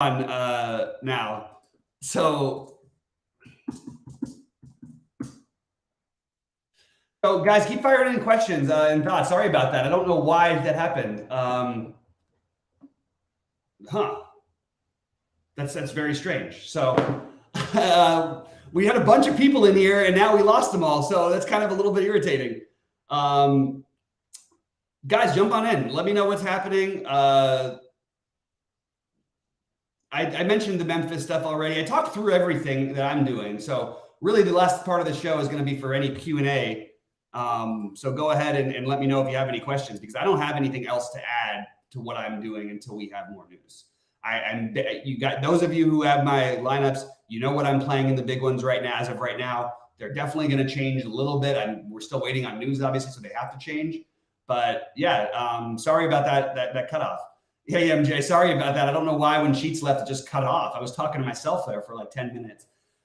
on now. So guys, keep firing in questions and thoughts. Sorry about that. I don't know why that happened. That's very strange. So we had a bunch of people in here and now we lost them all. So that's kind of a little bit irritating. Guys, jump on in. Let me know what's happening. I mentioned the Memphis stuff already. I talked through everything that I'm doing. So really the last part of the show is going to be for any Q&A. So go ahead and let me know if you have any questions, because I don't have anything else to add to what I'm doing until we have more news. You got those of you who have my lineups, you know what I'm playing in the big ones right now. As of right now, they're definitely going to change a little bit. We're still waiting on news, obviously, so they have to change. But yeah, sorry about that cutoff. Hey, MJ, sorry about that. I don't know why when Sheets left, it just cut off. I was talking to myself there for like 10 minutes.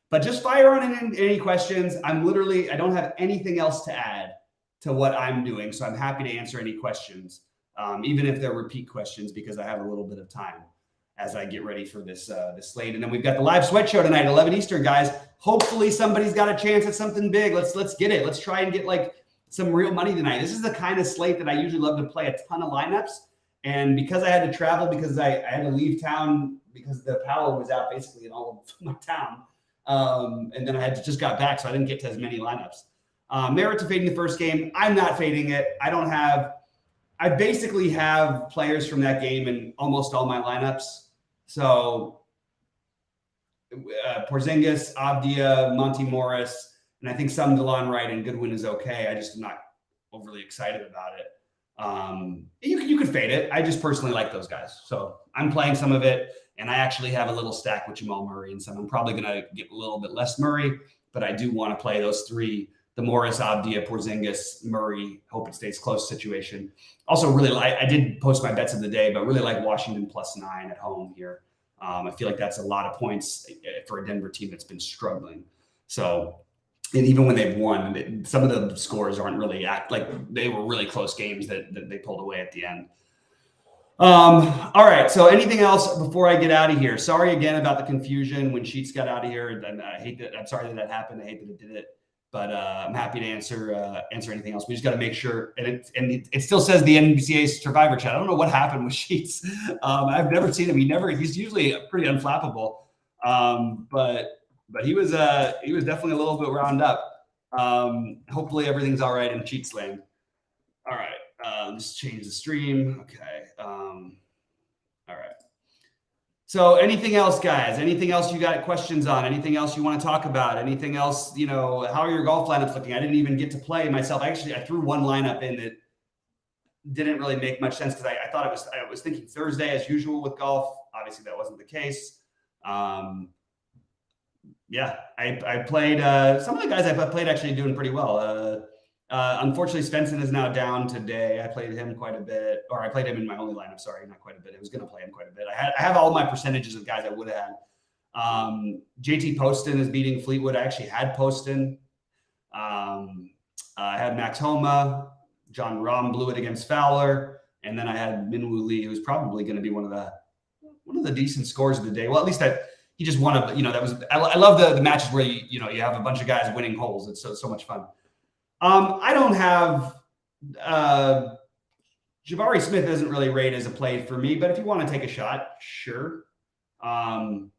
But just fire on in any questions. I don't have anything else to add to what I'm doing. So I'm happy to answer any questions, even if they're repeat questions, because I have a little bit of time as I get ready for this slate. And then we've got the live sweat show tonight, 11 Eastern, guys. Hopefully somebody's got a chance at something big. Let's get it. Let's try and get like some real money tonight. This is the kind of slate that I usually love to play a ton of lineups. And because I had to travel, because I had to leave town because the power was out basically in all of my town. And then I just got back, so I didn't get to as many lineups. Merit to fading the first game. I'm not fading it. I basically have players from that game in almost all my lineups. So Porzingis, Avdia, Monty Morris, and I think some DeLon Wright and Goodwin is okay. I just am not overly excited about it. You could fade it. I just personally like those guys. So I'm playing some of it, and I actually have a little stack with Jamal Murray and some. I'm probably going to get a little bit less Murray, but I do want to play those three, the Morris, Avdia, Porzingis, Murray, hope it stays close situation. Also really I did post my bets of the day, but really like Washington +9 at home here. I feel like that's a lot of points for a Denver team that's been struggling. So, and even when they've won, some of the scores aren't really they were really close games that they pulled away at the end. All right. So anything else before I get out of here? Sorry again about the confusion when Sheets got out of here. And I hate that. I'm sorry that happened. I hate that it did it, but I'm happy to answer anything else. We just got to make sure. And it still says the NBCA Survivor Chat. I don't know what happened with Sheets. I've never seen him. He's usually pretty unflappable. But he was definitely a little bit wound up. Hopefully everything's all right in Cheats land. All right. Just change the stream. Okay. All right. So anything else, guys? Anything else you got questions on? Anything else you want to talk about? Anything else, how are your golf lineups looking? I didn't even get to play myself. I threw one lineup in that didn't really make much sense because I thought I was thinking Thursday as usual with golf. Obviously that wasn't the case. Yeah, I played some of the guys I played actually doing pretty well. Unfortunately, Svensson is now down today. I played him quite a bit, or I played him in my only lineup. Sorry, not quite a bit. I was going to play him quite a bit. I have all my percentages of guys I would have had. JT Poston is beating Fleetwood. I actually had Poston. I had Max Homa. John Rahm blew it against Fowler, and then I had Minwoo Lee, who's probably going to be one of the decent scores of the day. Well, at least he just won that was. I love the matches where you have a bunch of guys winning holes. It's so much fun. I don't have Jabari Smith isn't really rated as a play for me, but if you want to take a shot, sure. Yeah,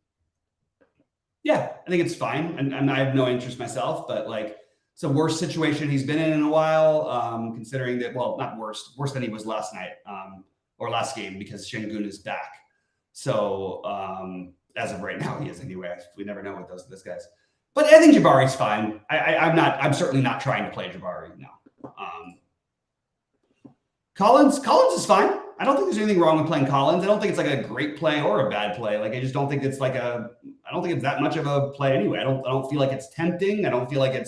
I think it's fine. And I have no interest myself, but it's the worst situation he's been in a while, considering that, well, not worse than he was last night or last game, because Şengün is back. So as of right now, he is anyway. We never know what this guy's. But I think Jabari's fine. I'm certainly not trying to play Jabari. No. Collins is fine. I don't think there's anything wrong with playing Collins. I don't think it's like a great play or a bad play. I just don't think it's I don't think it's that much of a play anyway. I don't feel like it's tempting. I don't feel like I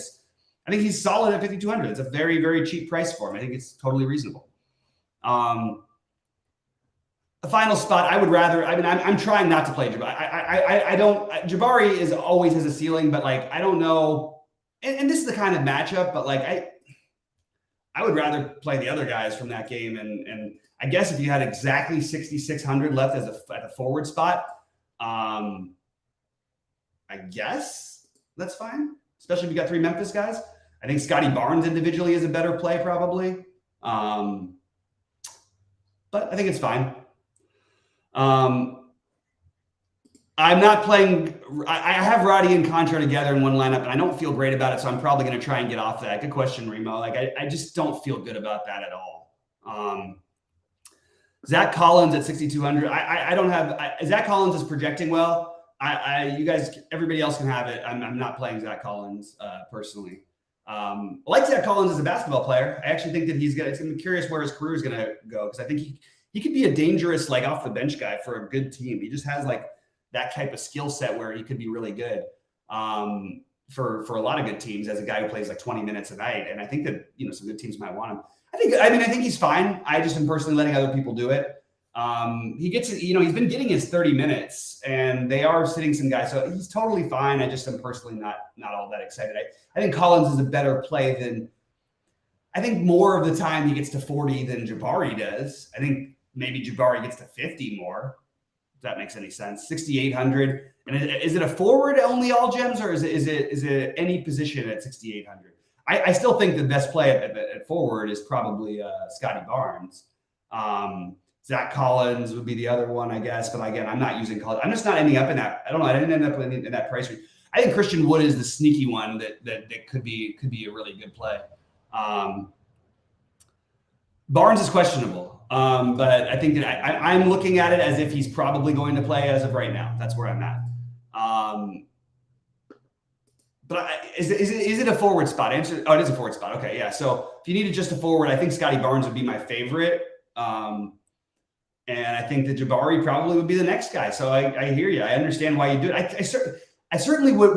think he's solid at 5,200. It's a very, very cheap price for him. I think it's totally reasonable. The final spot, I would rather. I'm trying not to play Jabari. I don't. Jabari is always has a ceiling, but I don't know. And this is the kind of matchup, but I would rather play the other guys from that game. And I guess if you had exactly 6,600 left at a forward spot, I guess that's fine, especially if you got 3 Memphis guys. I think Scotty Barnes individually is a better play probably. But I think it's fine. I'm not playing. I have Roddy and Contra together in one lineup, and I don't feel great about it, so I'm probably going to try and get off that. Good question, Remo. Like, I just don't feel good about that at all. Zach Collins at 6,200. I don't have Zach Collins is projecting well. You guys, everybody else can have it. I'm not playing Zach Collins personally. I like Zach Collins as a basketball player. I actually think that he's gonna. I'm curious where his career is going to go because I think he could be a dangerous like off the bench guy for a good team. He just has like that type of skill set where he could be really good for a lot of good teams as a guy who plays like 20 minutes a night. And I think that, some good teams might want him. I think he's fine. I just am personally letting other people do it. He gets, he's been getting his 30 minutes and they are sitting some guys. So he's totally fine. I just am personally not all that excited. I think Collins is a better play than, I think more of the time he gets to 40 than Jabari does. I think maybe Jabari gets to 50 more. If that makes any sense. 6,800. And is it a forward only all gems or is it any position at 6,800? I still think the best play at forward is probably Scotty Barnes. Zach Collins would be the other one, I guess. But again, I'm not using Collins. I'm just not ending up in that. I don't know. I didn't end up in that price range. I think Christian Wood is the sneaky one that could be a really good play. Barnes is questionable. But I think that I'm looking at it as if he's probably going to play as of right now. That's where I'm at. But is it a forward spot? It is a forward spot. Okay, yeah. So if you needed just a forward, I think Scotty Barnes would be my favorite. And I think that Jabari probably would be the next guy. So I hear you. I understand why you do it. I certainly would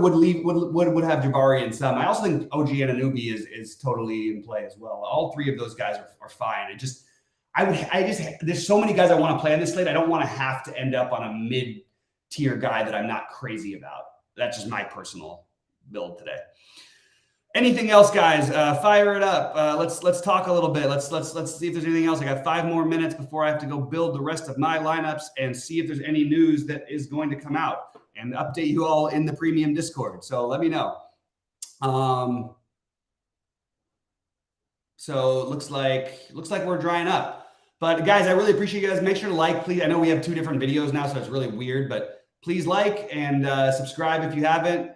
have Jabari in some. I also think OG Anunoby is totally in play as well. All three of those guys are fine. There's so many guys I want to play on this slate. I don't want to have to end up on a mid-tier guy that I'm not crazy about. That's just my personal build today. Anything else, guys? Fire it up. Let's talk a little bit. Let's see if there's anything else. I got 5 more minutes before I have to go build the rest of my lineups and see if there's any news that is going to come out and update you all in the premium Discord. So let me know. So it looks like we're drying up. But guys, I really appreciate you guys. Make sure to like, please. I know we have 2 different videos now, so it's really weird, but please like and subscribe if you haven't.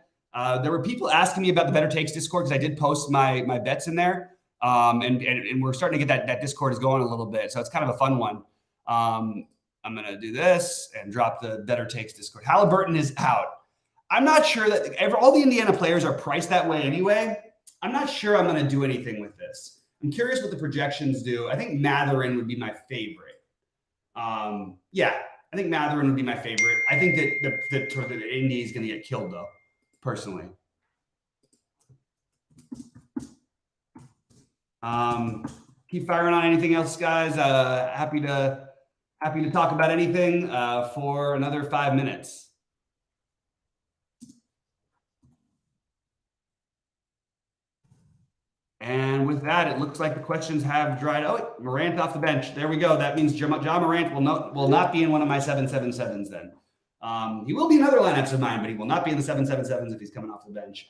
There were people asking me about the Better Takes Discord because I did post my bets in there. And we're starting to get that Discord is going a little bit. So it's kind of a fun one. I'm going to do this and drop the Better Takes Discord. Halliburton is out. I'm not sure that all the Indiana players are priced that way anyway. I'm not sure I'm going to do anything with this. I'm curious what the projections do. I think Mathurin would be my favorite. Yeah, I think Mathurin would be my favorite. I think that the Indy is going to get killed, though, personally. Keep firing on anything else, guys. Happy to talk about anything for another 5 minutes. And with that, it looks like the questions have dried. Oh, Morant off the bench. There we go. That means Ja Morant will not be in one of my 777s then. He will be in other lineups of mine, but he will not be in the 777s if he's coming off the bench.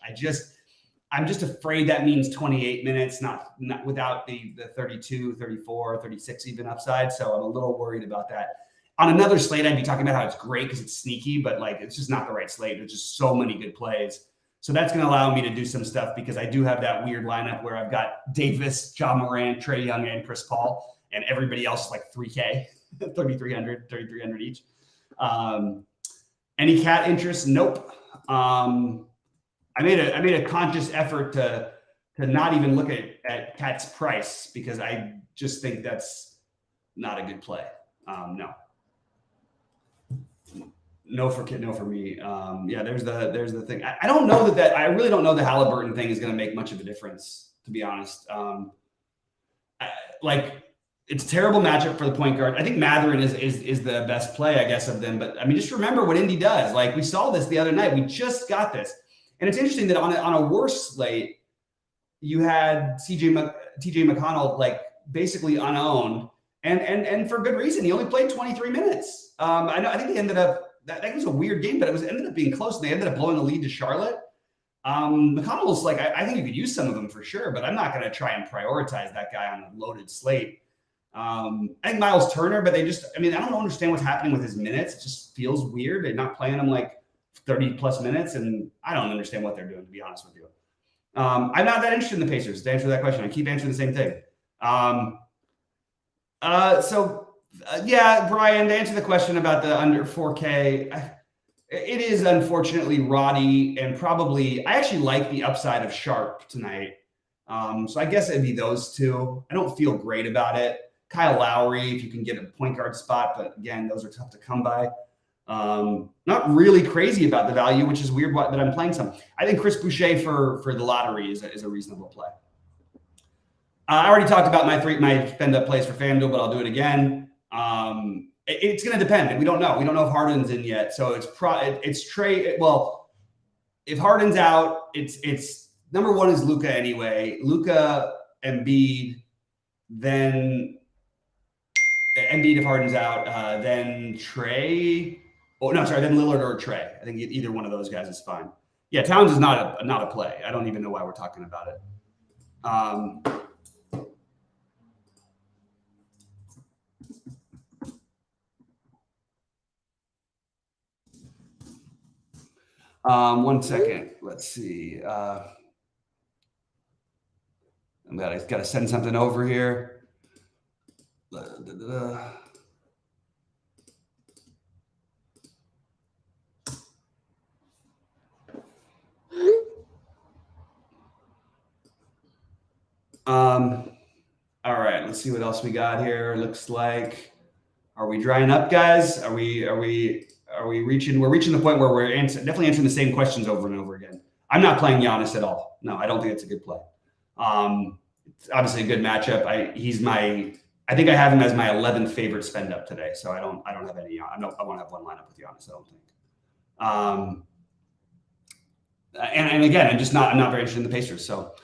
I'm just afraid that means 28 minutes, not without the 32, 34, 36 even upside. So I'm a little worried about that. On another slate, I'd be talking about how it's great because it's sneaky, but like it's just not the right slate. There's just so many good plays. So that's going to allow me to do some stuff because I do have that weird lineup where I've got Davis, Ja Morant, Trae Young, and Chris Paul, and everybody else is like 3K, 3,300 each. Any cat interest? Nope. I made a conscious effort to not even look at Cat's price because I just think that's not a good play. No for me. Yeah, there's the thing. I don't know that I really don't know the Halliburton thing is going to make much of a difference, to be honest. It's a terrible matchup for the point guard. I think Mathurin is the best play, I guess, of them. But I mean, just remember what Indy does. Like we saw this the other night. We just got this. And it's interesting that on a worse slate, you had TJ McConnell like basically unowned, and for good reason. He only played 23 minutes. I think he ended up that was a weird game, but it ended up being close. And they ended up blowing the lead to Charlotte. McConnell's like, I think you could use some of them for sure, but I'm not going to try and prioritize that guy on a loaded slate. I think Miles Turner, but I don't understand what's happening with his minutes. It just feels weird. They're not playing him like 30 plus minutes, and I don't understand what they're doing, to be honest with you. I'm not that interested in the Pacers, to answer that question. I keep answering the same thing. Yeah, Brian, to answer the question about the under 4K, it is unfortunately Roddy, and probably I actually like the upside of Sharp tonight. So I guess it'd be those two. I don't feel great about it. Kyle Lowry, if you can get a point guard spot, but again, those are tough to come by. Not really crazy about the value, which is weird that I'm playing some. I think Chris Boucher for the lottery is a reasonable play. I already talked about my spend up plays for FanDuel, but I'll do it again. It's going to depend. We don't know. We don't know if Harden's in yet. So it's Trey. Well, if Harden's out, it's number one is Luka anyway. Luka, Embiid, then Embiid if Harden's out, then Trey. Oh no, sorry, then Lillard or Trey. I think either one of those guys is fine. Yeah, Towns is not a play. I don't even know why we're talking about it. One second. Let's see. I've got to send something over here. All right, let's see what else we got here. Looks like, are we drying up, guys? Are we reaching? We're reaching the point where we're definitely answering the same questions over and over again. I'm not playing Giannis at all. No, I don't think it's a good play. It's obviously a good matchup. I think I have him as my 11th favorite spend up today. So I don't have any. I won't have one lineup with Giannis, I don't think. And again, I'm not very interested in the Pacers. So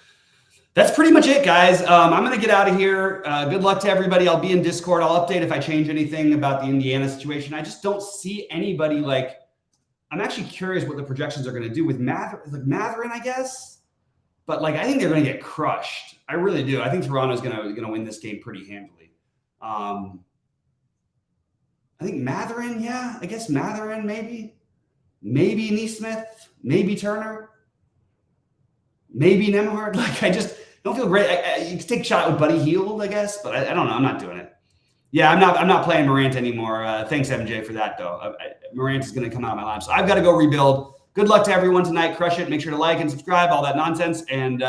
that's pretty much it, guys. I'm going to get out of here. Good luck to everybody. I'll be in Discord. I'll update if I change anything about the Indiana situation. I just don't see anybody I'm actually curious what the projections are going to do with Mathurin, I guess. But I think they're going to get crushed. I really do. I think Toronto's going to win this game pretty handily. I think Mathurin, yeah. I guess Mathurin, maybe Neesmith, maybe Turner, maybe Nembhard. I just don't feel great. You can take a shot with Buddy Hield, I guess, but I don't know. I'm not doing it. Yeah, I'm not playing Morant anymore. Thanks, MJ, for that, though. Morant is going to come out of my lineup, so I've got to go rebuild. Good luck to everyone tonight. Crush it. Make sure to like and subscribe, all that nonsense, and